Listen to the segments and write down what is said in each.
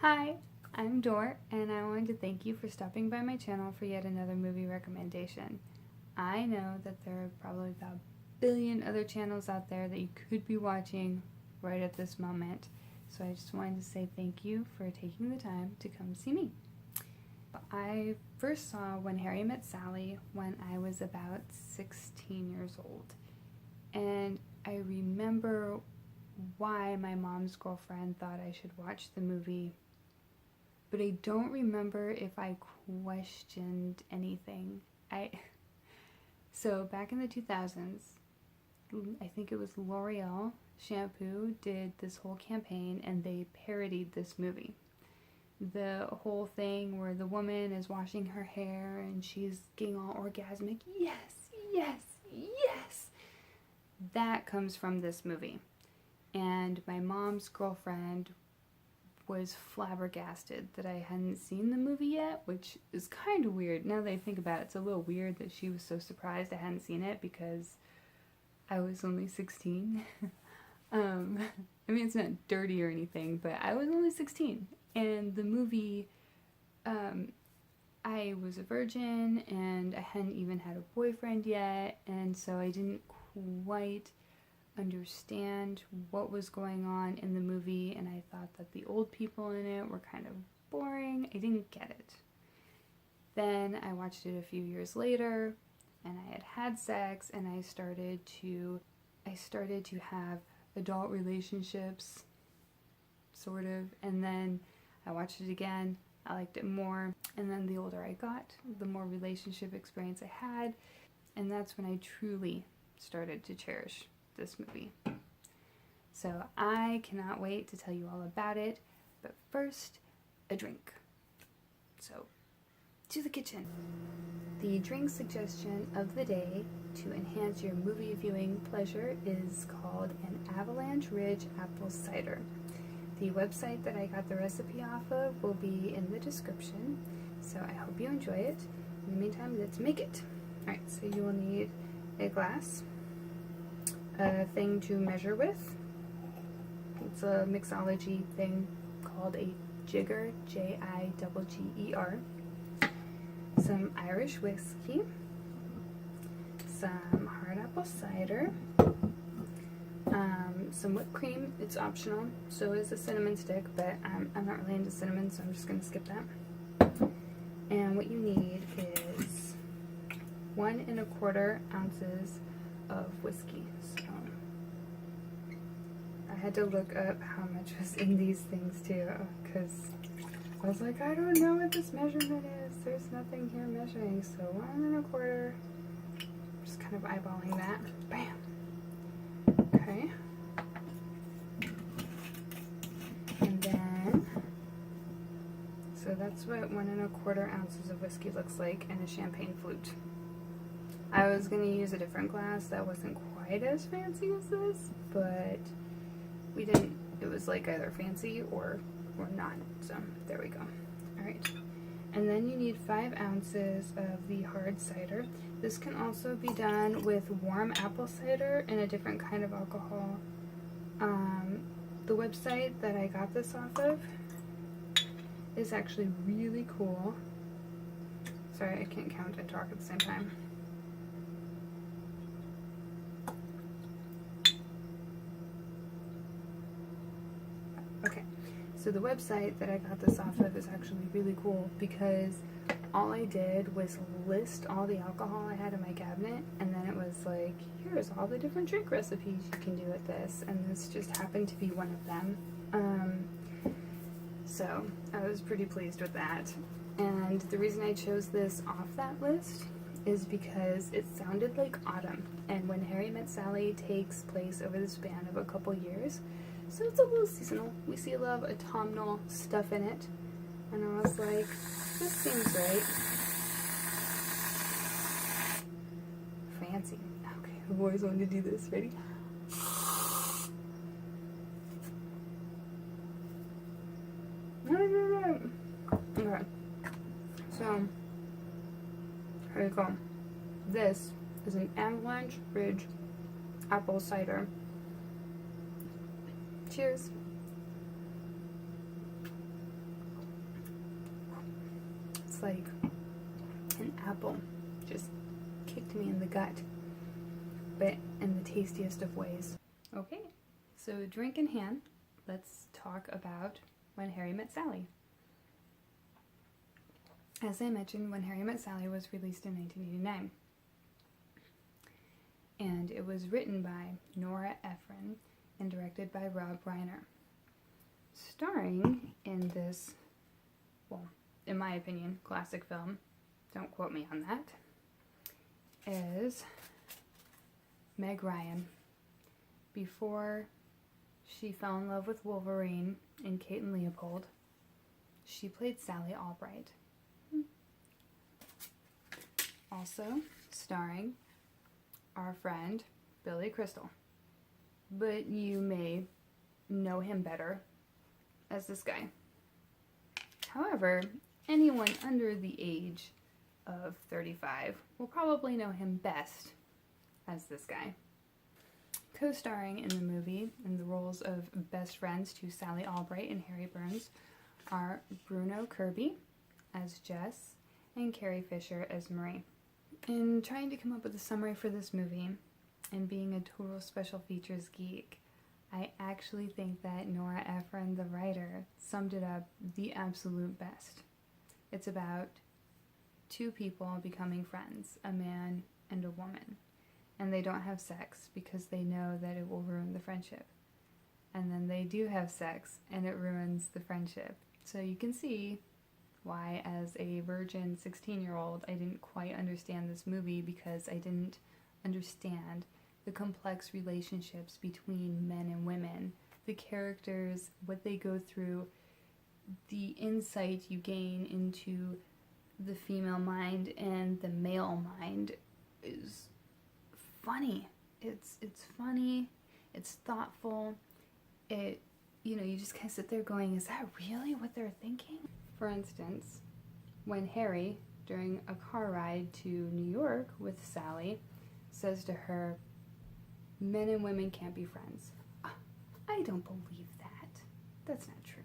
Hi, I'm Dor, and I wanted to thank you for stopping by my channel for yet another movie recommendation. I know that there are probably about a billion other channels out there that you could be watching right at this moment, so I just wanted to say thank you for taking the time to come see me. I first saw When Harry Met Sally when I was about 16 years old, and I remember why my mom's girlfriend thought I should watch the movie, but I don't remember if I questioned anything. So back in the 2000s, I think it was L'Oreal shampoo did this whole campaign and they parodied this movie. The whole thing where the woman is washing her hair and she's getting all orgasmic, yes, yes, yes. That comes from this movie. And my mom's girlfriend was flabbergasted that I hadn't seen the movie yet, which is kind of weird. Now that I think about it, it's a little weird that she was so surprised I hadn't seen it because I was only 16. I mean, it's not dirty or anything, but I was only 16. And the movie, I was a virgin and I hadn't even had a boyfriend yet, and so I didn't quite understand what was going on in the movie, and I thought that the old people in it were kind of boring. I didn't get it. Then I watched it a few years later, and I had sex, and I started to have adult relationships, sort of, and then I watched it again. I liked it more, and then the older I got, the more relationship experience I had, and that's when I truly started to cherish this movie. So I cannot wait to tell you all about it, but first, a drink. So, to the kitchen. The drink suggestion of the day to enhance your movie viewing pleasure is called an Avalanche Ridge Apple Cider. The website that I got the recipe off of will be in the description, so I hope you enjoy it. In the meantime, let's make it. Alright, so you will need a glass, a thing to measure with. It's a mixology thing called a jigger, Jigger. Some Irish whiskey, some hard apple cider, some whipped cream. It's optional. So is a cinnamon stick, but I'm not really into cinnamon, so I'm just going to skip that. And what you need is 1 1/4 ounces of whiskey. So I had to look up how much was in these things too, because I was like, I don't know what this measurement is. There's nothing here measuring. So 1 1/4. Just kind of eyeballing that. Bam. Okay. And then, so that's what 1 1/4 ounces of whiskey looks like in a champagne flute. I was going to use a different glass that wasn't quite as fancy as this, but we didn't, it was like either fancy or not, so there we go. Alright, and then you need 5 ounces of the hard cider. This can also be done with warm apple cider and a different kind of alcohol. The website that I got this off of is actually really cool. Sorry, I can't count and talk at the same time. Okay, so the website that I got this off of is actually really cool because all I did was list all the alcohol I had in my cabinet, and then it was like, here's all the different drink recipes you can do with this, and this just happened to be one of them. So I was pretty pleased with that. And the reason I chose this off that list is because it sounded like autumn, and When Harry Met Sally takes place over the span of a couple years, so it's a little seasonal. We see a lot of autumnal stuff in it, and I was like, this seems right. Fancy. Okay, I've always wanted to do this. Ready? Okay. So, here we go. This is an Avalanche Ridge Apple Cider. Cheers. like an apple just kicked me in the gut, but in the tastiest of ways. Okay, so drink in hand, let's talk about When Harry Met Sally. As I mentioned, When Harry Met Sally was released in 1989. And it was written by Nora Ephron and directed by Rob Reiner. Starring in this, well, in my opinion, classic film, don't quote me on that, is Meg Ryan. Before she fell in love with Wolverine and Kate and Leopold, she played Sally Albright. Also starring our friend Billy Crystal, but you may know him better as this guy. However, anyone under the age of 35 will probably know him best as this guy. Co-starring in the movie in the roles of best friends to Sally Albright and Harry Burns are Bruno Kirby as Jess and Carrie Fisher as Marie. In trying to come up with a summary for this movie, and being a total special features geek, I actually think that Nora Ephron, the writer, summed it up the absolute best. It's about two people becoming friends, a man and a woman, and they don't have sex because they know that it will ruin the friendship. And then they do have sex and it ruins the friendship. So you can see why, as a virgin 16-year-old, I didn't quite understand this movie, because I didn't understand the complex relationships between men and women, the characters, what they go through, the insight you gain into the female mind and the male mind is funny. It's funny, it's thoughtful, you just kind of sit there going, is that really what they're thinking? For instance, when Harry, during a car ride to New York with Sally, says to her, men and women can't be friends. I don't believe that. That's not true.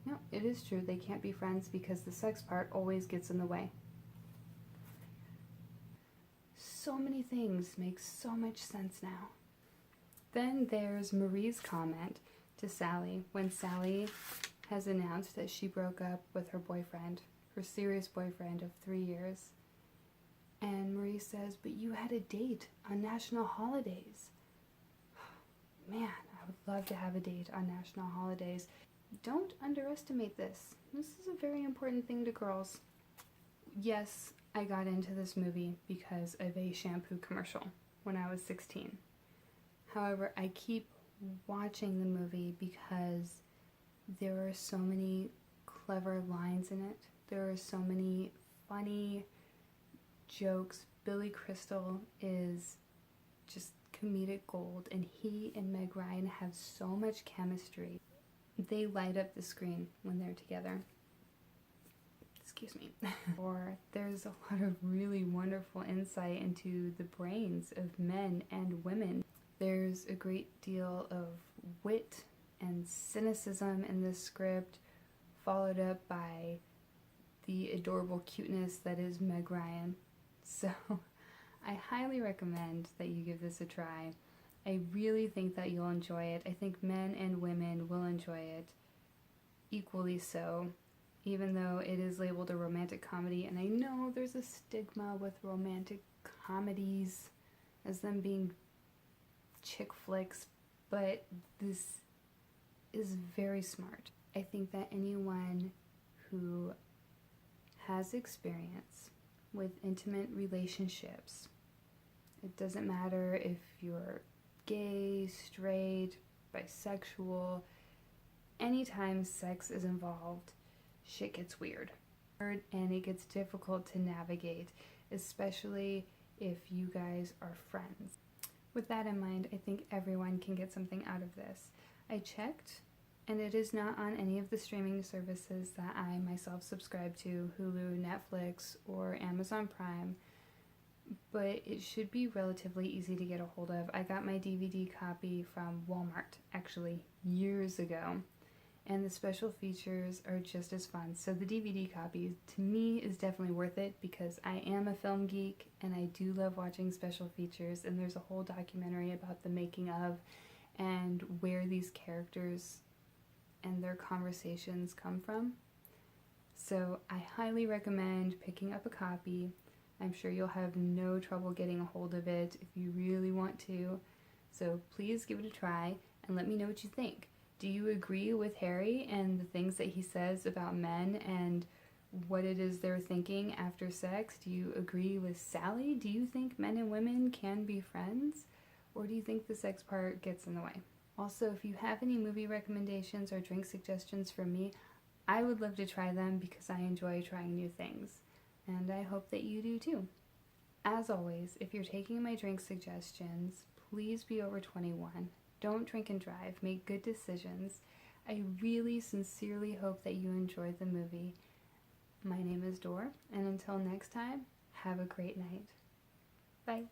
No, it is true. They can't be friends because the sex part always gets in the way. So many things make so much sense now. Then there's Marie's comment to Sally when Sally has announced that she broke up with her boyfriend, her serious boyfriend of 3 years. And Marie says, but you had a date on national holidays. Man, I would love to have a date on national holidays. Don't underestimate this. This is a very important thing to girls. Yes, I got into this movie because of a shampoo commercial when I was 16. However, I keep watching the movie because there are so many clever lines in it. There are so many funny jokes. Billy Crystal is just comedic gold, and he and Meg Ryan have so much chemistry. They light up the screen when they're together. Excuse me. Or there's a lot of really wonderful insight into the brains of men and women. There's a great deal of wit and cynicism in this script, followed up by the adorable cuteness that is Meg Ryan. So I highly recommend that you give this a try. I really think that you'll enjoy it. I think men and women will enjoy it equally so, even though it is labeled a romantic comedy. And I know there's a stigma with romantic comedies as them being chick flicks, but this is very smart. I think that anyone who has experience with intimate relationships, it doesn't matter if you're gay, straight, bisexual, anytime sex is involved, shit gets weird. And it gets difficult to navigate, especially if you guys are friends. With that in mind, I think everyone can get something out of this. I checked, and it is not on any of the streaming services that I myself subscribe to, Hulu, Netflix, or Amazon Prime, but it should be relatively easy to get a hold of. I got my DVD copy from Walmart, actually, years ago, and the special features are just as fun. So the DVD copy, to me, is definitely worth it because I am a film geek and I do love watching special features, and there's a whole documentary about the making of and where these characters and their conversations come from. So I highly recommend picking up a copy. I'm sure you'll have no trouble getting a hold of it if you really want to. So please give it a try and let me know what you think. Do you agree with Harry and the things that he says about men and what it is they're thinking after sex? Do you agree with Sally? Do you think men and women can be friends? Or do you think the sex part gets in the way? Also, if you have any movie recommendations or drink suggestions for me, I would love to try them because I enjoy trying new things. And I hope that you do too. As always, if you're taking my drink suggestions, please be over 21. Don't drink and drive. Make good decisions. I really sincerely hope that you enjoyed the movie. My name is Dor, and until next time, have a great night. Bye.